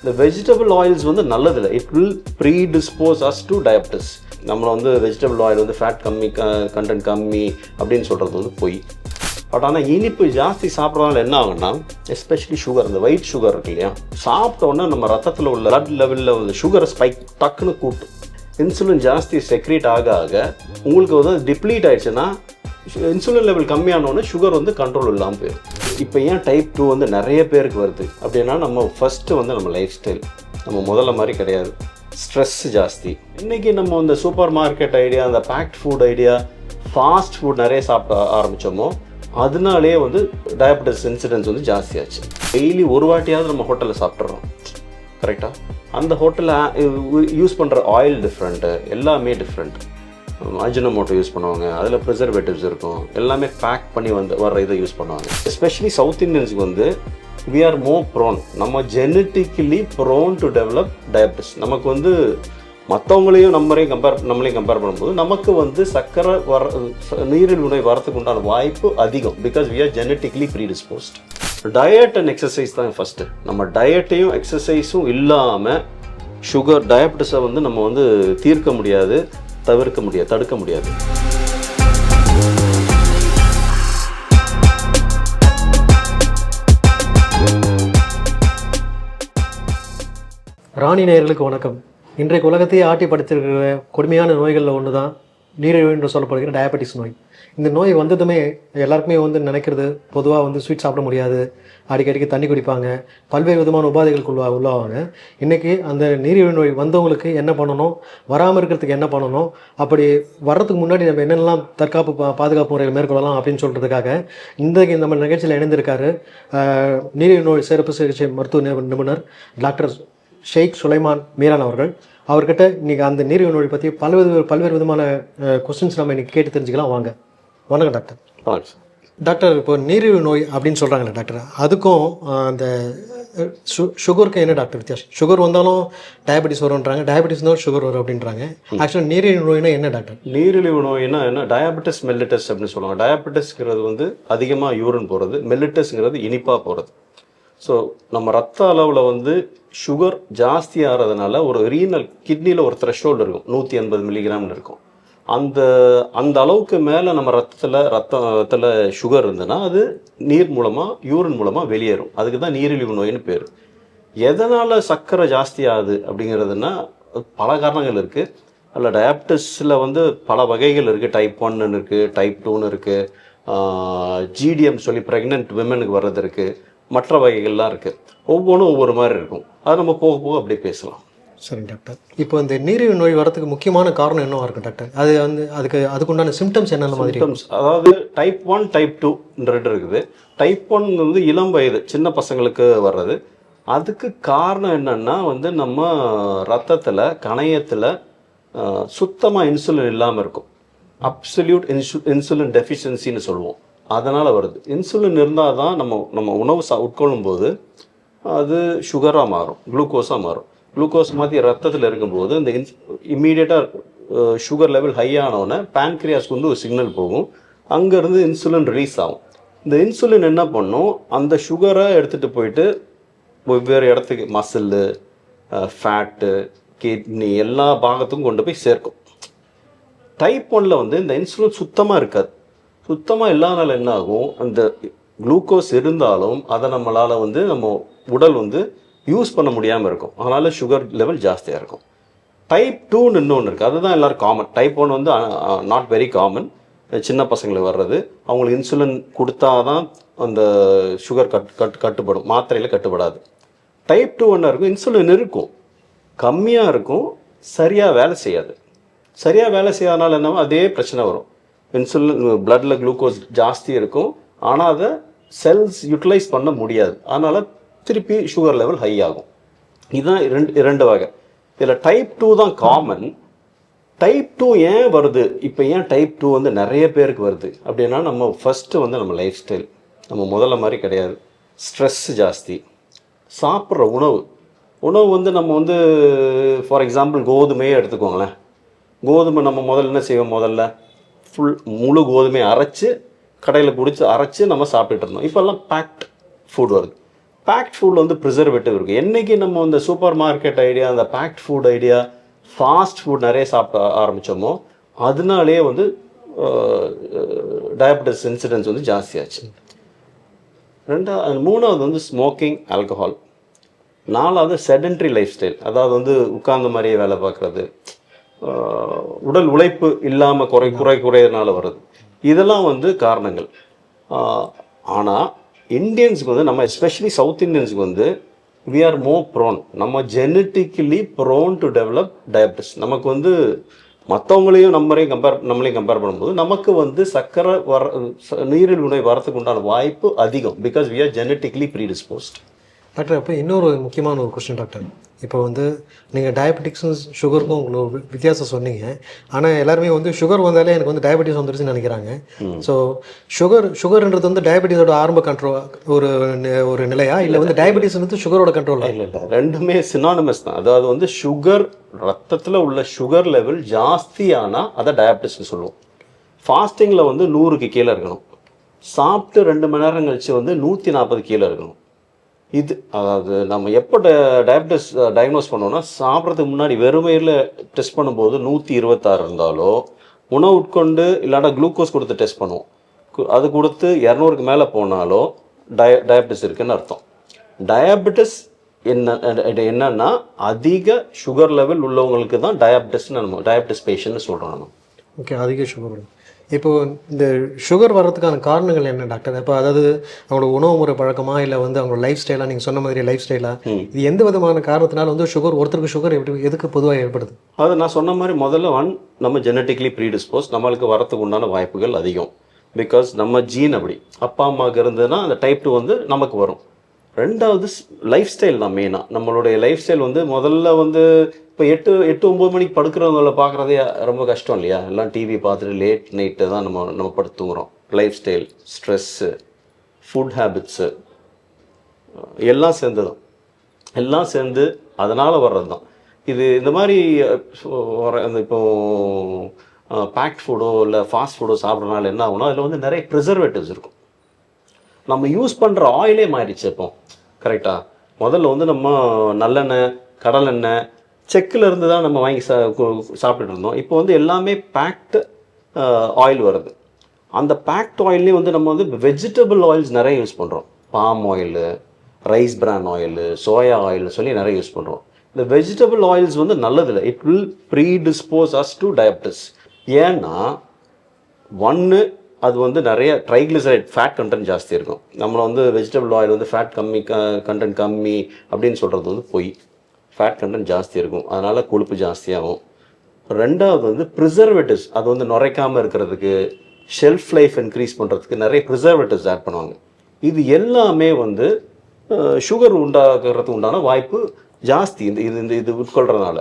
இந்த vegetable oils வந்து நல்லதில்லை. It will predispose us to diabetes. நம்மளை வந்து வெஜிடபிள் ஆயில் வந்து ஃபேட் கம்மி, கண்டென்ட் கம்மி அப்படின்னு சொல்கிறது வந்து பொய். பட் ஆனால் இனிப்பு ஜாஸ்தி சாப்பிட்றதுனால என்ன ஆகுன்னா, எஸ்பெஷலி சுகர், இந்த ஒயிட் சுகர் இருக்கு இல்லையா, சாப்பிட்டோன்னா நம்ம ரத்தத்தில் உள்ள பிளட் லெவலில் உள்ள சுகரை ஸ்பைக் டக்குன்னு கூட்டும். இன்சுலின் ஜாஸ்தி செக்ரீட் ஆக ஆக உங்களுக்கு வந்து டிப்ளீட் ஆயிடுச்சுன்னா இன்சுலின் லெவல் கம்மியானோடனே சுகர் வந்து கண்ட்ரோல் இல்லாமல் போயிடும். இப்போ ஏன் டைப் 2 வந்து நிறைய பேருக்கு வருது அப்படின்னா, நம்ம ஃபஸ்ட்டு வந்து நம்ம லைஃப் ஸ்டைல் நம்ம முதல்ல மாதிரி கிடையாது. ஸ்ட்ரெஸ் ஜாஸ்தி. இன்றைக்கி நம்ம இந்த சூப்பர் மார்க்கெட் ஐடியா, அந்த packed food idea, fast food நிறைய சாப்பிட ஆரம்பித்தோமோ அதனாலே வந்து டயபெட்டிஸ் இன்சிடென்ட்ஸ் வந்து ஜாஸ்தியாச்சு. டெய்லி ஒரு வாட்டியாவது நம்ம ஹோட்டலில் சாப்பிட்றோம், கரெக்டாக. அந்த ஹோட்டலில் யூஸ் பண்ணுற ஆயில் டிஃப்ரெண்ட்டு, எல்லாமே டிஃப்ரெண்ட். அஜினோமோட்டோ யூஸ் பண்ணுவாங்க, அதில் ப்ரிசர்வேட்டிவ்ஸ் இருக்கும், எல்லாமே பேக் பண்ணி வர்ற இதை யூஸ் பண்ணுவாங்க. எஸ்பெஷலி சவுத் இண்டியன்ஸுக்கு வந்து வி ஆர் மோர் ப்ரோன், நம்ம genetically prone to develop diabetes. நமக்கு வந்து மற்றவங்களையும் நம்மளையும் கம்பேர் பண்ணும்போது நமக்கு வந்து சர்க்கரை நீரிழிவு நோய் வரத்துக்கு உண்டான வாய்ப்பு அதிகம். Because we are genetically predisposed. Diet and exercise தான் ஃபஸ்ட்டு. நம்ம டயட்டையும் எக்ஸசைஸும் இல்லாமல் சுகர் டயபிட்டிஸை வந்து நம்ம வந்து தடுக்க முடியாது. ராணி நேயர்களுக்கு வணக்கம். இன்றைக்கு உலகத்தையே ஆட்டி படைத்திருக்கிற கொடுமையான நோய்களில் ஒன்று தான் நீரிழிவு என்று சொல்லப்படுகிற டயபெட்டிஸ் நோய். இந்த நோய் வந்ததுமே எல்லாருக்குமே வந்து நினைக்கிறது, பொதுவாக வந்து ஸ்வீட் சாப்பிட முடியாது, அடிக்கடிக்கு தண்ணி குடிப்பாங்க, பல்வேறு விதமான உபாதைகளுக்கு உள்ளாவாங்க. இன்றைக்கி அந்த நீரிழிவு நோய் வந்தவங்களுக்கு என்ன பண்ணணும், வராமல் இருக்கிறதுக்கு என்ன பண்ணணும், அப்படி வர்றதுக்கு முன்னாடி நம்ம என்னெல்லாம் பாதுகாப்பு முறைகள் மேற்கொள்ளலாம் அப்படின்னு சொல்கிறதுக்காக இன்றைக்கு நம்ம நிகழ்ச்சியில் இணைந்திருக்காரு நீரிழிவு நோய் சிறப்பு சிகிச்சை மருத்துவ நிபுணர் டாக்டர் ஷேக் சுலைமான் மீரான் அவர்கள். அவர்கிட்ட இன்றைக்கி அந்த நீரிழிவு நோய் பற்றி பல்வேறு விதமான கொஸ்டின்ஸ் நம்ம இன்றைக்கி கேட்டு தெரிஞ்சுக்கலாம். வாங்க. வணக்கம் டாக்டர். டாக்டர், இப்போ நீரிழிவு நோய் அப்படின்னு சொல்கிறாங்களே டாக்டர், அதுக்கும் அந்த சுகருக்கும் என்ன டாக்டர் வித்தியாசம்? சுகர் வந்தாலும் டயபெட்டிஸ் வரும்ன்றாங்க, டயபெட்டிஸ் இருந்தாலும் சுகர் வரும் அப்படின்றாங்க. ஆக்சுவலாக நீரிழிவு நோய்னா என்ன டாக்டர்? நீரிழிவு நோய்னா என்ன? டயபெட்டிஸ் மெல்லிட்டஸ் அப்படின்னு சொல்லுவாங்க. டயபெட்டிஸ்ங்கிறது வந்து அதிகமாக யூரின் போகிறது, மெல்லிட்டஸ்ங்கிறது இனிப்பாக போகிறது. ஸோ நம்ம ரத்த அளவில் வந்து சுகர் ஜாஸ்தி ஆகிறதுனால ஒரு கிட்னியில் ஒரு த்ரெஷ்ஹோல்டு இருக்கும், 180 மில்லிகிராம்னு இருக்கும். அந்த அளவுக்கு மேலே நம்ம ரத்தத்தில் சுகர் இருந்ததுன்னா அது யூரின் மூலமாக வெளியேறும். அதுக்கு தான் நீரிழிவு நோயின்னு பேர். எதனால் சர்க்கரை ஜாஸ்தி ஆகுது அப்படிங்கிறதுனா பல காரணங்கள் இருக்குது. அதில் டயபெட்டிஸில் வந்து பல வகைகள் இருக்குது. டைப் 1 இருக்குது, டைப் 2 இருக்குது, ஜிடிஎம் சொல்லி ப்ரெக்னென்ட் விமனுக்கு வர்றது இருக்குது, மற்ற வகைகள்லாம் இருக்குது. ஒவ்வொன்றும் ஒவ்வொரு மாதிரி இருக்கும். அதை நம்ம போக போக அப்படியே பேசலாம். சரி டாக்டர். இப்போ இந்த நீரிழிவு நோய் வரதுக்கு முக்கியமான காரணம் என்னவா இருக்கும் டாக்டர்? அது வந்து அதுக்குண்டான சிம்டம்ஸ் என்னென்ன மாதிரி? சிம்டம்ஸ் அதாவது டைப் 1 டைப் 2 இருக்குது. டைப் 1 வந்து இளம் வயது சின்ன பசங்களுக்கு வர்றது. அதுக்கு காரணம் என்னன்னா வந்து நம்ம ரத்தத்தில் கணையத்தில் சுத்தமாக இன்சுலின் இல்லாமல் இருக்கும். அப்சல்யூட் இன்சுலின் டெஃபிஷியன்சின்னு சொல்லுவோம். அதனால் வருது. இன்சுலின் இருந்தால் தான் நம்ம உணவு உட்கொள்ளும் போது அது சுகராக மாறும், குளுக்கோஸாக மாறும். குளுக்கோஸ் மாற்றி ரத்தத்தில் இருக்கும்போது இந்த இம்மீடியட்டாக சுகர் லெவல் ஹை ஆனவுடனே பேன்க்ரியாஸ்க்கு வந்து ஒரு சிக்னல் போகும். அங்கேருந்து இன்சுலின் ரிலீஸ் ஆகும். இந்த இன்சுலின் என்ன பண்ணும், அந்த சுகரை எடுத்துகிட்டு போயிட்டு வெவ்வேறு இடத்துக்கு மசில், ஃபேட்டு, கிட்னி எல்லா பாகத்துக்கும் கொண்டு போய் சேர்க்கும். டைப் 1 வந்து இந்த இன்சுலின் சுத்தமாக இருக்காது. சுத்தமாக இல்லாதனால என்ன ஆகும், அந்த குளுக்கோஸ் இருந்தாலும் அதை நம்மளால் வந்து நம்ம உடல் வந்து யூஸ் பண்ண முடியாமல் இருக்கும். அதனால் சுகர் லெவல் ஜாஸ்தியாக இருக்கும். டைப் 2 இன்னொன்று இருக்குது, அதுதான் எல்லோரும் காமன். டைப் 1 வந்து நாட் வெரி காமன், சின்ன பசங்களுக்கு வர்றது. அவங்களுக்கு இன்சுலின் கொடுத்தா தான் அந்த சுகர் கட்டுப்படும், மாத்திரையில் கட்டுப்படாது. டைப் 2 என்ன இருக்கும், இன்சுலின் இருக்கும், கம்மியாக இருக்கும், சரியாக வேலை செய்யாது. சரியாக வேலை செய்யாதனால என்னவோ அதே பிரச்சனை வரும். இன்சுலின் பிளட்டில் குளுக்கோஸ் ஜாஸ்தி இருக்கும், ஆனால் அதை செல்ஸ் யூட்டிலைஸ் பண்ண முடியாது. அதனால் திருப்பி சுகர் லெவல் ஹை ஆகும். இதுதான் இரண்டு வகை. இதில் டைப் 2 தான் காமன். டைப் 2 ஏன் வருது, இப்போ ஏன் டைப் 2 வந்து நிறைய பேருக்கு வருது அப்படின்னா, நம்ம ஃபஸ்ட்டு வந்து நம்ம லைஃப் ஸ்டைல் நம்ம முதல்ல மாதிரி கிடையாது. ஸ்ட்ரெஸ் ஜாஸ்தி. சாப்பிட்ற உணவு வந்து நம்ம வந்து ஃபார் எக்ஸாம்பிள் கோதுமையே எடுத்துக்கோங்களேன். கோதுமை நம்ம முதல்ல என்ன செய்வோம், முதல்ல முழு கோதுமையை அரைச்சி கடையில் குடித்து அரைச்சி நம்ம சாப்பிட்டுட்டு இருந்தோம். இப்போல்லாம் பேக்ட் ஃபுட் வருது. பேக்ட் ஃபுட்டில் வந்து ப்ரிசர்வேட்டிவ் இருக்குது. என்றைக்கு நம்ம இந்த சூப்பர் மார்க்கெட் ஐடியா, அந்த packed food idea, fast food நிறைய சாப்பிட ஆரம்பித்தோமோ அதனாலே வந்து டயபெட்டிஸ் இன்சிடென்ட்ஸ் வந்து ஜாஸ்தியாச்சு. மூணாவது வந்து ஸ்மோக்கிங், ஆல்கஹால். நாலாவது செடென்ட்ரி லைஃப் ஸ்டைல், அதாவது வந்து உட்கார்ந்த மாதிரியே வேலை பார்க்குறது, உடல் உழைப்பு இல்லாமல் குறையறதுனால வருது. இதெல்லாம் வந்து காரணங்கள். ஆனால் இந்தியன்ஸுக்கு வந்து நம்ம எஸ்பெஷலி சவுத் இந்தியன்ஸுக்கு வந்து வி ஆர் மோர் ப்ரோன், நம்ம genetically prone to develop diabetes. நமக்கு வந்து மற்றவங்களையும் நம்மளையும் கம்பேர் பண்ணும்போது நமக்கு வந்து சர்க்கரை நீரிழிவு நோய் வரத்துக்கு உண்டான வாய்ப்பு அதிகம். Because we are genetically predisposed. Doctor, அப்போ இன்னொரு முக்கியமான ஒரு கொஸ்டின் டாக்டர். இப்போ வந்து நீங்கள் டயபெட்டிக்ஸும் சுகருக்கும் உங்களுக்கு வித்தியாசம் சொன்னீங்க. ஆனால் எல்லாருமே வந்து சுகர் வந்தாலே எனக்கு வந்து டயபெட்டிஸ் வந்துருச்சுன்னு நினைக்கிறாங்க. ஸோ சுகர்ன்றது வந்து டயபெட்டிஸோட ஆரம்ப கண்ட்ரோல் ஒரு நிலையா, இல்லை வந்து டயபெட்டிஸ் வந்து சுகரோட கண்ட்ரோலா? இல்லை, ரெண்டுமே சினானிமஸ் தான். அதாவது வந்து சுகர், ரத்தத்தில் உள்ள சுகர் லெவல் ஜாஸ்தியானால் அதை டயபெட்டிஸ்னு சொல்லுவோம். ஃபாஸ்டிங்கில் வந்து 100க்கு கீழே இருக்கணும். சாப்பிட்டு 2 மணி நேரம் கழிச்சு வந்து 140 கீழே இருக்கணும். இது அதாவது நம்ம எப்போ டயபெட்டிஸ் டயக்னோஸ் பண்ணோம்னா, சாப்பிட்றதுக்கு முன்னாடி வெறுமையில் டெஸ்ட் பண்ணும்போது 126 இருந்தாலோ, உணவு உட்கொண்டு இல்லைனா குளுக்கோஸ் கொடுத்து டெஸ்ட் பண்ணுவோம். அது கொடுத்து 200க்கு மேலே போனாலோ டயபெட்டிஸ் இருக்குன்னு அர்த்தம். டயபெட்டிஸ் என்னன்னா அதிக சுகர் லெவல் உள்ளவங்களுக்கு தான் டயபெட்டிஸ் பேஷண்ட்னு சொல்கிறோம் நம்ம. ஓகே, அதிக சுகர். இப்போது இந்த சுகர் வர்றதுக்கான காரணங்கள் என்ன டாக்டர்? இப்போ அதாவது அவங்களோட உணவு முறை பழக்கமா, இல்லை வந்து அவங்களோட லைஃப் ஸ்டைலாக, நீங்கள் சொன்ன மாதிரி லைஃப் ஸ்டைலாக, இது எந்த விதமான காரணத்தினால வந்து ஒருத்தருக்கு சுகர் எதுக்கு பொதுவாக ஏற்படுது? அது நான் சொன்ன மாதிரி முதல்ல நம்ம ஜெனட்டிக்கலி ப்ரீடிஸ்போஸ், நம்மளுக்கு வரத்துக்கு உண்டான வாய்ப்புகள் அதிகம். பிகாஸ் நம்ம ஜீன் அப்படி அப்பா அம்மாவுக்கு இருந்ததுன்னா அந்த டைப் 2 வந்து நமக்கு வரும். ரெண்டாவது லைஃப் ஸ்டைல் தான் மெயினாக. நம்மளுடைய லைஃப் ஸ்டைல் வந்து முதல்ல வந்து இப்போ 8-9 மணிக்கு படுக்கிறவங்கள பார்க்குறதே ரொம்ப கஷ்டம் இல்லையா? எல்லாம் டிவி பார்த்துட்டு லேட் நைட்டு தான் நம்ம படுத்துங்கிறோம். Lifestyle, stress, food habits எல்லாம் சேர்ந்து தான், எல்லாம் சேர்ந்து அதனால் வர்றது தான் இது. இந்த மாதிரி இப்போ பேக்ட் ஃபுட்டோ இல்லை ஃபாஸ்ட் ஃபுட்டோ சாப்பிட்றதுனால என்ன ஆகும்னா, அதில் வந்து நிறைய ப்ரிசர்வேட்டிவ்ஸ் இருக்கும். நம்ம யூஸ் பண்ணுற ஆயிலே மாறிடுச்சு இப்போ. கரெக்டாக முதல்ல வந்து நம்ம நல்லெண்ணெய், கடலெண்ணெய், செக்கில் இருந்து தான் நம்ம வாங்கி சாப்பிட்டுட்டு இருந்தோம். இப்போ வந்து எல்லாமே பேக்டு ஆயில் வருது. அந்த பேக்ட் ஆயில்லேயும் வந்து நம்ம வந்து வெஜிடபிள் ஆயில்ஸ் நிறைய யூஸ் பண்ணுறோம். Palm oil, rice bran oil, soya oil சொல்லி நிறைய யூஸ் பண்ணுறோம். இந்த வெஜிடபிள் ஆயில்ஸ் வந்து நல்லதில்லை. It will predispose us to diabetes. ஏன்னா ஒன்று, அது வந்து நிறைய ட்ரைக்ளிசரைட் ஃபேட் கண்டென்ட் ஜாஸ்தி இருக்கும். நம்மளை வந்து வெஜிடபிள் ஆயில் வந்து ஃபேட் கண்டென்ட் கம்மி அப்படின்னு சொல்கிறது வந்து பொய். ஃபேட் கண்டென்ட் ஜாஸ்தி இருக்கும், அதனால் கொழுப்பு ஜாஸ்தியாகும். ரெண்டாவது வந்து ப்ரிசர்வேட்டிவ்ஸ், அது வந்து நுரைக்காமல் இருக்கிறதுக்கு, ஷெல்ஃப் லைஃப் இன்க்ரீஸ் பண்ணுறதுக்கு நிறைய ப்ரிசர்வேட்டிவ்ஸ் ஆட் பண்ணுவாங்க. இது எல்லாமே வந்து சுகர் உண்டாகிறதுக்கு உண்டான வாய்ப்பு ஜாஸ்தி இது உட்கொள்கிறதுனால.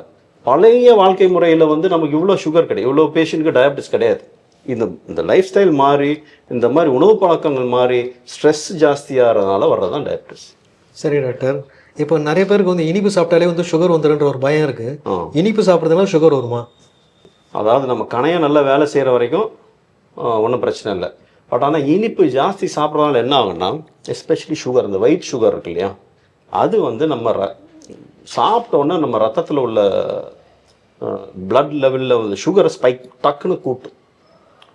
பழைய வாழ்க்கை முறையில் வந்து நமக்கு இவ்வளோ சுகர் கிடையாது, இவ்வளோ பேஷண்ட்டுக்கு டயபெட்டிஸ் கிடையாது. இந்த லைஃப் ஸ்டைல் மாறி, இந்த மாதிரி உணவு பழக்கங்கள் மாறி, ஸ்ட்ரெஸ் ஜாஸ்தியாகிறதுனால வர்றதான் டயபெட்டிஸ். சரி டாக்டர், இப்போ நிறைய பேருக்கு வந்து இனிப்பு சாப்பிட்டாலே வந்து சுகர் வந்துடுன்ற ஒரு பயம் இருக்குது. இனிப்பு சாப்பிட்றதுனால சுகர் வருமா? அதாவது நம்ம கணையம் நல்லா வேலை செய்கிற வரைக்கும் ஒன்றும் பிரச்சனை இல்லை. பட் ஆனால் இனிப்பு ஜாஸ்தி சாப்பிட்றதுனால என்ன ஆகுன்னா, எஸ்பெஷலி சுகர், இந்த ஒயிட் சுகர் இருக்கு இல்லையா, அது வந்து நம்ம சாப்பிட்டோன்னா நம்ம ரத்தத்தில் உள்ள பிளட் லெவலில் உள்ள சுகரை ஸ்பைக் டக்குன்னு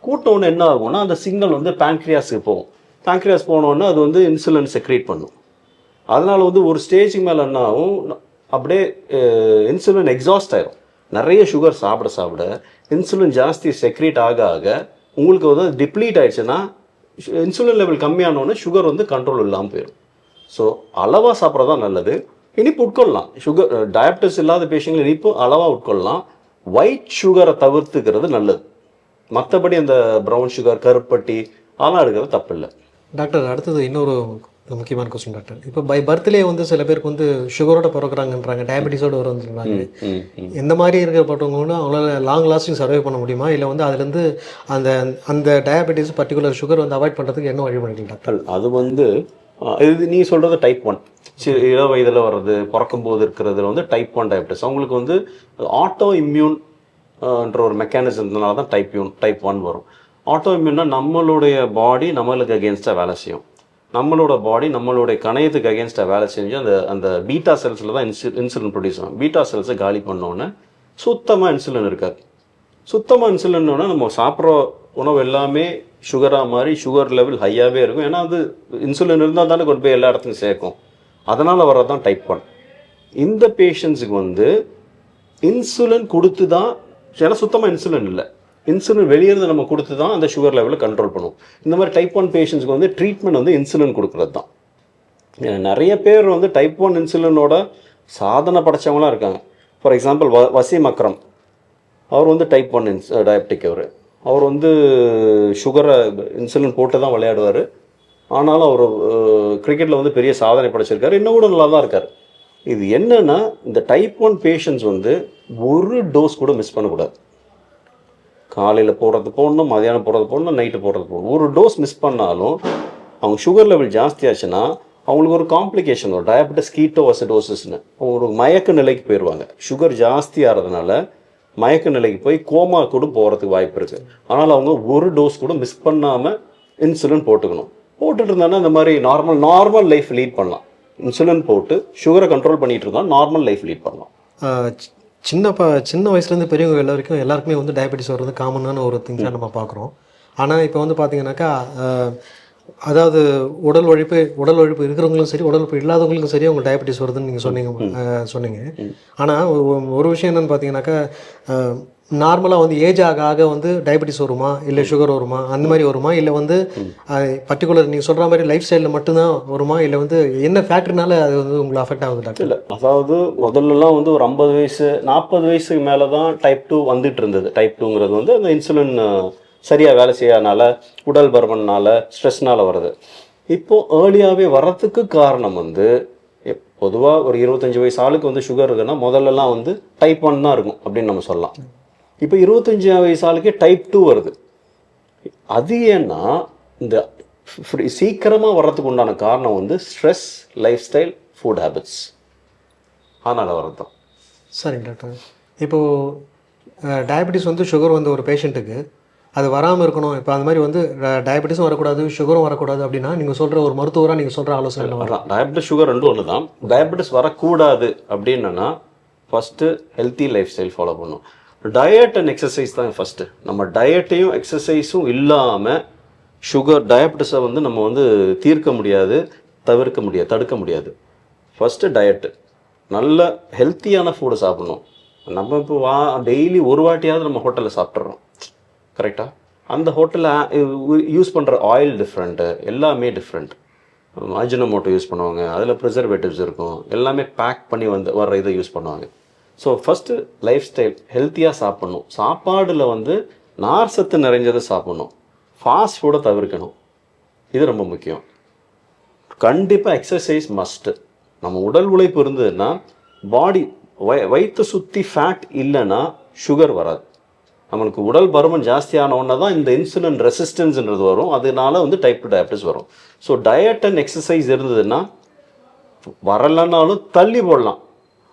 கூட்டோன்னு என்ன ஆகும்னா, அந்த சிக்னல் வந்து பேங்க்ரியாஸுக்கு போகும். பேங்க்ரியாஸ் போனோன்னா அது வந்து இன்சுலின் செக்ரேட் பண்ணும். அதனால் வந்து ஒரு ஸ்டேஜுக்கு மேலே என்ன ஆகும், அப்படியே இன்சுலின் எக்ஸாஸ்ட் ஆயிரும். நிறைய சுகர் சாப்பிட இன்சுலின் ஜாஸ்தி செக்ரேட் ஆக உங்களுக்கு வந்து டிப்ளீட் ஆயிடுச்சுன்னா, இன்சுலின் லெவல் கம்மியானோடனே சுகர் வந்து கண்ட்ரோல் இல்லாமல் போயிடும். ஸோ அளவாக சாப்பிட்றது தான் நல்லது. இனிப்பு உட்கொள்ளலாம். சுகர் டயபெட்டிஸ் இல்லாத பேஷண்ட்கள் இனிப்பு அளவாக உட்கொள்ளலாம். ஒயிட் சுகரை தவிர்த்துக்கிறது நல்லது. மற்றபடி அந்த ப்ரௌன் சுகர், கருப்பட்டி அதெல்லாம் எடுக்கிறது தப்பு இல்லை. டாக்டர், அடுத்தது இன்னொரு முக்கியமான கொஸ்டின் டாக்டர். இப்போ பை பர்த்லேயே வந்து சில பேருக்கு வந்து சுகரோட பிறக்கிறாங்கன்றாங்க, டயபெட்டிஸோடு வருன்றாங்க. இந்த மாதிரி இருக்கிறப்பட்டவங்க அவங்களால லாங் லாஸ்டிங் சர்வை பண்ண முடியுமா, இல்லை வந்து அதுலேருந்து அந்த டயபெட்டிஸ் பர்டிகுலர் சுகர் வந்து அவாய்ட் பண்ணுறதுக்கு என்ன வழி பண்ணிக்கலாம் டாக்டர்? அது வந்து இது நீ சொல்கிறது டைப் 1, இள வயதில் வர்றது, பிறக்கும்போது இருக்கிறது வந்து டைப் 1 டயபெட்டிஸ். அவங்களுக்கு வந்து ஆட்டோ இம்யூன் என்ற ஒரு மெக்கானிசம்னால தான் டைப் 1 வரும். ஆட்டோ இம்யூன்னா நம்மளுடைய பாடி நம்மளுக்கு அகேன்ஸ்டாக வேலை செய்யும். நம்மளோட பாடி நம்மளுடைய கணையத்துக்கு அகேன்ஸ்டாக வேலை செஞ்சு அந்த அந்த பீட்டா செல்ஸில் தான் இன்சுலின் ப்ரொடியூஸ் ஆகும். பீட்டா செல்ஸை காலி பண்ணோன்னே சுத்தமாக இன்சுலின் இருக்காது. சுத்தமாக இன்சுலின்னோன்னா நம்ம சாப்பிட்ற உணவு எல்லாமே சுகராக மாதிரி சுகர் லெவல் ஹையாகவே இருக்கும். ஏன்னா அது இன்சுலின் இருந்தால் தானே கொண்டு போய் எல்லா இடத்துக்கும் சேர்க்கும். அதனால் வர்றது தான் டைப் 1. இந்த பேஷண்ட்ஸுக்கு வந்து இன்சுலின் கொடுத்து தான், ஏன்னா சுத்தமாக இன்சுலின் இல்லை, இன்சுலின் வெளியிருந்து நம்ம கொடுத்து தான் அந்த சுகர் லெவலில் கண்ட்ரோல் பண்ணுவோம். இந்த மாதிரி டைப் 1 பேஷண்ட்ஸ்க்கு வந்து ட்ரீட்மெண்ட் வந்து இன்சுலின் கொடுக்குறது தான். நிறைய பேர் வந்து டைப் 1 இன்சுலினோட சாதனை படைச்சவங்களாம் இருக்காங்க. ஃபார் எக்ஸாம்பிள் வசீம் அக்ரம், அவர் வந்து டைப் 1 டயபெட்டிக். அவர் வந்து சுகரை இன்சுலின் போட்டு தான் விளையாடுவார். ஆனாலும் அவர் கிரிக்கெட்டில் வந்து பெரிய சாதனை படைச்சிருக்காரு. இன்னும் கூட நல்லா தான் இருக்கார். இது என்னன்னா, இந்த டைப் 1 பேஷண்ட்ஸ் வந்து ஒரு டோஸ் கூட மிஸ் பண்ணக்கூடாது. காலையில் போடுறது போடணும், மதியானம் போடுறது போடணும், நைட்டு போடுறது போடணும். ஒரு டோஸ் மிஸ் பண்ணாலும் அவங்க சுகர் லெவல் ஜாஸ்தி ஆச்சுன்னா அவங்களுக்கு ஒரு காம்ப்ளிகேஷன் வரும். டயபெட்டிஸ் கீட்டோஅசிடோசிஸ்னு ஒரு மயக்க நிலைக்கு போயிடுவாங்க. சுகர் ஜாஸ்தி ஆகிறதுனால மயக்க நிலைக்கு போய் கோமா கூட போகிறதுக்கு வாய்ப்பு இருக்குது. ஆனால் அவங்க ஒரு டோஸ் கூட மிஸ் பண்ணாமல் இன்சுலின் போட்டுக்கணும். போட்டுட்டு இருந்தாங்கன்னா இந்த மாதிரி நார்மல் லைஃப் லீட் பண்ணலாம். இன்சுலின் போட்டு சுகரை கண்ட்ரோல் பண்ணிட்டு இருந்தால் நார்மல் லைஃப் லீட் பண்ணலாம். சின்ன வயசுலேருந்து பெரியவங்க எல்லாருக்குமே வந்து டயபெட்டிஸ் வர்றது காமனான ஒரு திங்ஸாக நம்ம பார்க்குறோம். ஆனால் இப்போ வந்து பார்த்தீங்கன்னாக்கா அதாவது உடல் உழைப்பு இருக்கிறவங்களும் சரி, உடல் உழைப்பு இல்லாதவங்களுக்கும் சரி அவங்க டயபெட்டிஸ் வருதுன்னு நீங்கள் சொன்னீங்க. ஆனால் ஒரு விஷயம் என்னென்னு பார்த்தீங்கன்னாக்கா, நார்மலாக வந்து ஏஜ் ஆக ஆக வந்து டயபெட்டிஸ் வருமா, இல்லை சுகர் வருமா, அந்த மாதிரி வருமா, இல்லை வந்து பர்டிகுலர் நீங்கள் சொல்கிற மாதிரி லைஃப் ஸ்டைலில் மட்டும்தான் வருமா, இல்லை வந்து என்ன ஃபேக்டர்னால அது வந்து உங்களுக்கு அஃபெக்ட் ஆகுது டாக்டர்? இல்லை, அதாவது முதல்லலாம் வந்து ஒரு 50 வயசு 40 வயசுக்கு மேலே தான் டைப் 2 வந்துட்டு இருந்தது. டைப் 2ங்கிறது வந்து அந்த இன்சுலின் சரியாக வேலை செய்யாதனால, உடல் பருமனால, ஸ்ட்ரெஸ்னால் வருது. இப்போது ஏர்லியாகவே வர்றதுக்கு காரணம் வந்து பொதுவாக ஒரு 25 வயசு ஆளுக்கு வந்து சுகர் இருக்குன்னா முதல்லலாம் வந்து டைப் 1 தான் இருக்கும் அப்படின்னு நம்ம சொல்லலாம். இப்போ 25 வயசு ஆளுக்கே டைப் 2 வருது. அது ஏன்னா இந்த சீக்கிரமாக வர்றதுக்கு உண்டான காரணம் வந்து stress, life style, food habits, அதனால் வர்றது தான். சரிங்க டாக்டர். இப்போது டயபெட்டிஸ் வந்து சுகர் வந்து ஒரு பேஷண்ட்டுக்கு அது வராமல் இருக்கணும், இப்போ அந்த மாதிரி வந்து டயபெட்டிஸும் வரக்கூடாது, சுகரும் வரக்கூடாது அப்படின்னா நீங்கள் சொல்கிற ஒரு மருத்துவராக நீங்கள் சொல்கிற ஆலோசனை வரலாம். டயபெட்டிஸ் சுகர் ரெண்டும் ஒன்று தான். டயபெட்டிஸ் வரக்கூடாது அப்படின்னா first healthy life style follow பண்ணணும். டயட் அண்ட் எக்ஸசைஸ் தான் ஃபஸ்ட்டு. நம்ம டயட்டையும் எக்ஸசைஸும் இல்லாமல் டயபெட்டிஸை வந்து நம்ம வந்து தீர்க்க முடியாது, தடுக்க முடியாது. ஃபஸ்ட்டு டயட்டு, நல்ல ஹெல்த்தியான ஃபுட்டை சாப்பிட்ணும். நம்ம இப்போ டெய்லி ஒரு வாட்டியாவது நம்ம ஹோட்டலில் சாப்பிட்றோம், கரெக்டாக? அந்த ஹோட்டலில் யூஸ் பண்ணுற ஆயில் டிஃப்ரெண்ட்டு, எல்லாமே டிஃப்ரெண்ட். அஜினோமோட்டோ யூஸ் பண்ணுவாங்க, அதில் ப்ரிசர்வேட்டிவ்ஸ் இருக்கும், எல்லாமே பேக் பண்ணி வர்ற இதை யூஸ் பண்ணுவாங்க. ஸோ ஃபஸ்ட்டு லைஃப் ஸ்டைல், ஹெல்த்தியாக சாப்பிட்ணும். சாப்பாடில் வந்து நார் சத்து நிறைஞ்சதை சாப்பிட்ணும். ஃபாஸ்ட் ஃபுட்டை தவிர்க்கணும், இது ரொம்ப முக்கியம். கண்டிப்பாக எக்ஸசைஸ் மஸ்ட்டு. நம்ம உடல் உழைப்பு இருந்ததுன்னா பாடி வயிற்று சுற்றி ஃபேட் இல்லைன்னா சுகர் வராது. நம்மளுக்கு உடல் பருமன் ஜாஸ்தியான ஒன்று தான் இந்த இன்சுலின் ரெசிஸ்டன்ஸ்ன்றது வரும். அதனால வந்து டைப் 2 டயபெட்டிஸ் வரும். ஸோ டயட் அண்ட் எக்ஸசைஸ் இருந்ததுன்னா வரலன்னாலும் தள்ளி போடலாம்.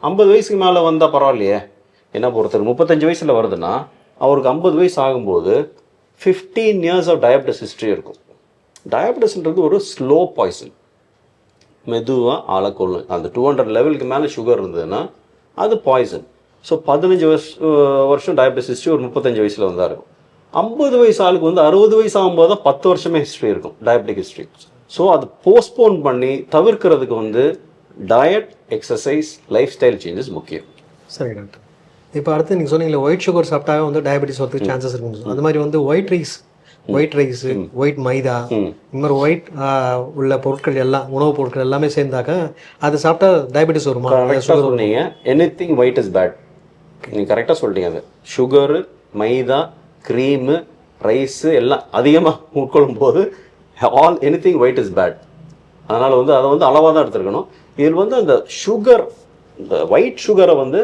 50 வயசுக்கு மேலே வந்தால் பரவாயில்லையே. என்ன பொறுத்தவரை 35 வயசில் வருதுன்னா அவருக்கு 50 வயசு ஆகும்போது 15 இயர்ஸ் ஆஃப் டயபெட்டிஸ் ஹிஸ்ட்ரி இருக்கும். டயபெட்டிஸ்ன்றது ஒரு ஸ்லோ பாய்சன், மெதுவாக ஆளக்கொள்ளும். அந்த 200 லெவலுக்கு மேலே சுகர் இருந்ததுன்னா அது பாய்சன். ஸோ 15 வருஷம் டயபெட்டிஸ் ஹிஸ்ட்ரி ஒரு 35 வயசில் வந்தால் இருக்கும். 50 வயசு ஆளுக்கு வந்து 60 வயசு ஆகும்போது தான் 10 வருஷமே ஹிஸ்ட்ரி இருக்கும், டயபெட்டிக் ஹிஸ்ட்ரி. ஸோ அது போஸ்ட்போன் பண்ணி தவிர்க்கிறதுக்கு வந்து diet, exercise, life style changes முக்கியம். சரி டாக்டர். இப்போ அடுத்து நீங்கள் சொன்னீங்களே ஒயிட் சுகர் சாப்பிட்டாவே வந்து டயபெட்டிஸ் வரதுக்கு சான்சஸ் இருக்குன்னு. அது மாதிரி வந்து ஒயிட் ரைஸு, ஒயிட் மைதா, இந்த மாதிரி ஒயிட் உள்ள பொருட்கள் எல்லாம், உணவுப் பொருட்கள் எல்லாமே சேர்ந்தாக்கா அது சாப்பிட்டா டயபெட்டிஸ் வருமா? கரெக்டாக சொன்னீங்க. Anything white is bad. நீங்கள் கரெக்டாக சொல்லிட்டீங்க. அது சுகரு, மைதா, க்ரீமு, ரைஸு எல்லாம் அதிகமாக உட்கொள்ளும் போது எனிதிங் ஒயிட் இஸ் பேட். அதனால் வந்து அதை வந்து அளவாக தான் எடுத்துருக்கணும். இதில் வந்து அந்த சுகர், இந்த ஒயிட் சுகரை வந்து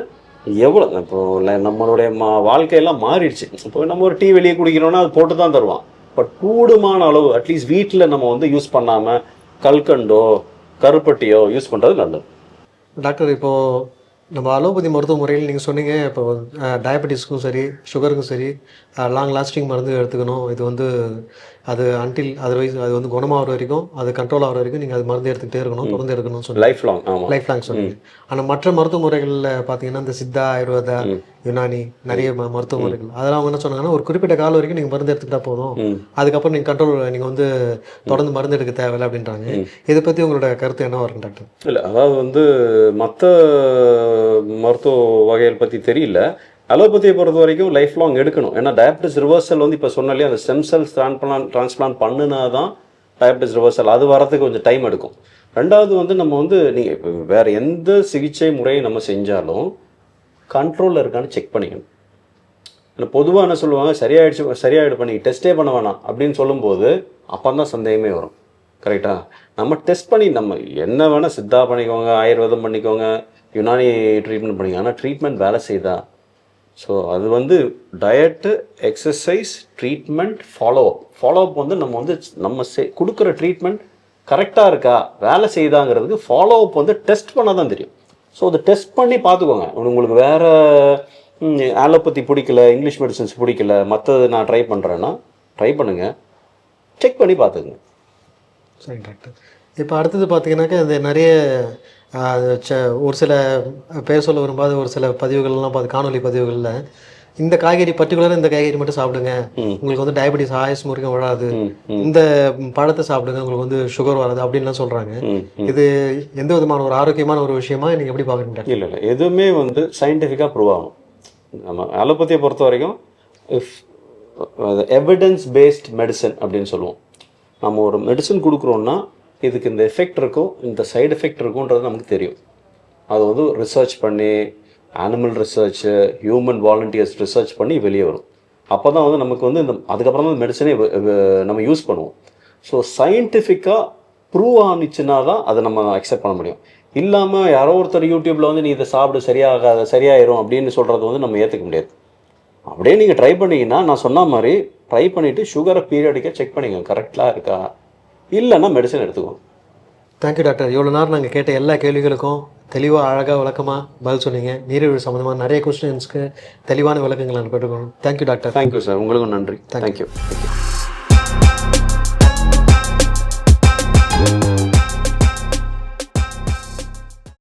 எவ்வளோ, இப்போ நம்மளுடைய வாழ்க்கையெல்லாம் மாறிடுச்சு. இப்போ நம்ம ஒரு டீ வெளியே குடிக்கிறோன்னா அது போட்டு தான் தருவான். பட் கூடுமான அளவு அட்லீஸ்ட் வீட்டில் நம்ம வந்து யூஸ் பண்ணாமல் கல்கண்டோ கருப்பட்டியோ யூஸ் பண்ணுறது நல்லது. டாக்டர், இப்போது நம்ம அலோபதி மருத்துவ முறையில் நீங்கள் சொன்னீங்க, இப்போ டயபெட்டிஸ்க்கும் சரி சுகருக்கும் சரி லாங் லாஸ்டிங் மருந்து எடுத்துக்கணும். இது வந்து அது அதர்வைஸ் அது வந்து குணமாகிற வரைக்கும் அது கண்ட்ரோல் ஆகிற வரைக்கும் நீங்கள் அது மருந்து எடுத்துக்கிட்டே இருக்கணும், தொடர்ந்து எடுக்கணும்னு சொல்லி லைஃப் லாங். ஆமாம், லைஃப் லாங் சொல்லுங்கள். ஆனால் மற்ற மருத்துவ முறைகளில் பார்த்தீங்கன்னா இந்த சித்தா, ஆயுர்வேதா, யுனானி நிறைய மருத்துவ முறைகள் அதெல்லாம் அவங்க என்ன சொன்னாங்கன்னா ஒரு குறிப்பிட்ட காலம் வரைக்கும் நீங்கள் மருந்து எடுத்துக்கிட்டா போதும், அதுக்கப்புறம் நீங்கள் கண்ட்ரோல் நீங்கள் வந்து தொடர்ந்து மருந்து எடுக்க தேவையில்லை அப்படின்றாங்க. இதை பற்றி உங்களோட கருத்து என்னவா இருக்கும் டாக்டர்? இல்லை, அதாவது வந்து மற்ற மருத்துவ வகைகள் பற்றி தெரியல. அலோபதியை பொறுத்த வரைக்கும் லைஃப் லாங் எடுக்கணும். ஏன்னா டயபெட்டிஸ் ரிவர்சல் வந்து இப்போ சொன்னாலே அந்த ஸ்டெம் செல்ஸ் டிரான்ஸ்பிளான்ட் பண்ணுனா தான் டயபெட்டிஸ் ரிவர்சல், அது வரதுக்கு கொஞ்சம் டைம் எடுக்கும். ரெண்டாவது வந்து நம்ம வந்து நீங்கள் வேறு எந்த சிகிச்சை முறையை நம்ம செஞ்சாலும் கண்ட்ரோலில் இருக்கான்னு செக் பண்ணிக்கணும். இல்லை பொதுவாக என்ன சொல்லுவாங்க, சரியாயிடு பண்ணி டெஸ்ட்டே பண்ண வேணாம் அப்படின்னு சொல்லும்போது அப்போ தான் சந்தேகமே வரும். கரெக்டாக நம்ம டெஸ்ட் பண்ணி நம்ம என்ன வேணால் சித்தா பண்ணிக்கோங்க, ஆயுர்வேதம் பண்ணிக்கோங்க, யுனானி ட்ரீட்மெண்ட் பண்ணிக்கோங்க, ஆனால் ட்ரீட்மெண்ட் வேலை செய்தா? ஸோ அது வந்து டயட்டு, எக்ஸசைஸ், ட்ரீட்மெண்ட், ஃபாலோஅப் வந்து நம்ம கொடுக்குற ட்ரீட்மெண்ட் கரெக்டாக இருக்கா, வேலை செய்தாங்கிறதுக்கு ஃபாலோஅப் வந்து டெஸ்ட் பண்ணால் தான் தெரியும். ஸோ அதை டெஸ்ட் பண்ணி பார்த்துக்கோங்க. உங்களுக்கு வேறு ஆலோபதி பிடிக்கல, இங்கிலீஷ் மெடிசன்ஸ் பிடிக்கல, மற்றது நான் ட்ரை பண்ணுறேன்னா ட்ரை பண்ணுங்கள், செக் பண்ணி பார்த்துக்குங்க. சரி டாக்டர், இப்போ அடுத்தது பார்த்தீங்கன்னாக்கா இந்த நிறைய ஒரு சில பேர் சொல்ல வரும்போது ஒரு சில பதிவுகள்லாம் பார்த்து காணொலி பதிவுகளில் இந்த காய்கறி பர்டிகுலராக இந்த காய்கறி மட்டும் சாப்பிடுங்க, உங்களுக்கு வந்து டயபெட்டிஸ் ஆயுஸ் முறைக்கும் வராது, இந்த பழத்தை சாப்பிடுங்க உங்களுக்கு வந்து சுகர் வராது அப்படின்லாம் சொல்கிறாங்க. இது எந்த விதமான ஒரு ஆரோக்கியமான ஒரு விஷயமா நீங்கள் எப்படி பார்க்குறீங்க? இல்லை, எதுவுமே வந்து சயின்டிஃபிக்காக ப்ரூவ் ஆகும். நம்ம அலோபதியை பொறுத்த வரைக்கும் எவிடன்ஸ் பேஸ்ட் மெடிசன் அப்படின்னு சொல்லுவோம். நம்ம ஒரு மெடிசன் கொடுக்குறோன்னா இதுக்கு இந்த எஃபெக்ட் இருக்கும், இந்த சைடு எஃபெக்ட் இருக்குன்றது நமக்கு தெரியும். அது வந்து ரிசர்ச் பண்ணி, animal research, human volunteers research பண்ணி வெளியே வரும். அப்போ தான் வந்து நமக்கு வந்து அதுக்கப்புறம் தான் மெடிசனே நம்ம யூஸ் பண்ணுவோம். ஸோ சயின்டிஃபிக்காக ப்ரூவ் ஆனிச்சுன்னா தான் அதை நம்ம அக்செப்ட் பண்ண முடியும். இல்லாமல் யாரோ ஒருத்தர் யூடியூப்பில் வந்து நீ இதை சாப்பிடு சரியாயிரும் அப்படின்னு சொல்கிறது வந்து நம்ம ஏற்றுக்க முடியாது. அப்படியே நீங்கள் ட்ரை பண்ணிங்கன்னா நான் சொன்ன மாதிரி ட்ரை பண்ணிவிட்டு சுகரை பீரியடிக்காக செக் பண்ணிக்கோங்க, கரெக்டாக இருக்கா, இல்லைன்னா மெடிசன் எடுத்துக்கோங்க. Thank you doctor. இவ்வளோ நேரம் நாங்கள் கேட்ட எல்லா கேள்விகளுக்கும் தெளிவாக அழகாக விளக்கமாக பதில் சொன்னீங்க. நீரிழிவு சம்மந்தமாக நிறைய கொஸ்டின்ஸ்க்கு தெளிவான விளக்கங்கள் நான் பெற்றுக்கணும். Thank you doctor. தேங்க்யூ சார், உங்களுக்கும் நன்றி. தேங்க்யூ.